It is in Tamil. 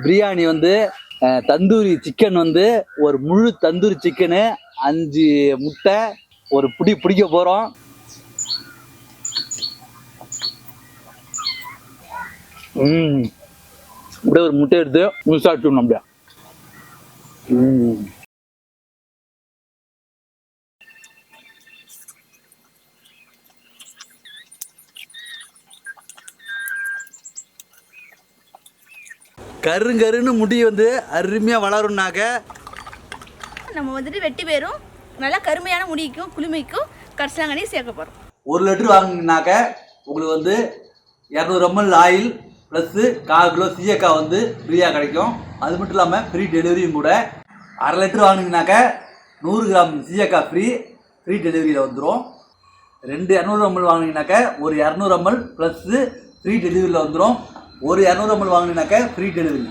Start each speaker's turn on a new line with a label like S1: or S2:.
S1: பிரியாணி வந்து தந்தூரி சிக்கன் வந்து ஒரு முழு தந்தூரி சிக்கனு 5 முட்டை ஒரு பிடிக்க போகிறோம். அப்படியே ஒரு முட்டை எடுத்து முழுசா வச்சுக்கணும். அப்படியே கருன்னு முடி வந்து அருமையாக வளரும்னாக்க
S2: நம்ம வந்துட்டு வெட்டி பேரும் நல்லா கருமையான முடிக்கும் குளுமைக்கும் கரிசலாங்கண்ணி சேர்க்க போகிறோம்.
S1: 1 லிட்டர் வாங்கினாக்க உங்களுக்கு வந்து 200 ml ஆயில் ப்ளஸ்ஸு 1/4 கிலோ சீயக்காய் வந்து ஃப்ரீயாக கிடைக்கும். அது மட்டும் இல்லாமல் ஃப்ரீ டெலிவரியும் கூட. 1/2 லிட்டர் வாங்கினீங்கனாக்க 100 கிராம் சீயக்காய் ஃப்ரீ டெலிவரியில் வந்துடும். 200 ml வாங்கினீங்கனாக்க ஒரு 200 ml ப்ளஸ்ஸு ஃப்ரீ டெலிவரியில் வந்துடும். ஒரு 200 ml வாங்கினீங்கனாக்க ஃப்ரீ டெலிவரி.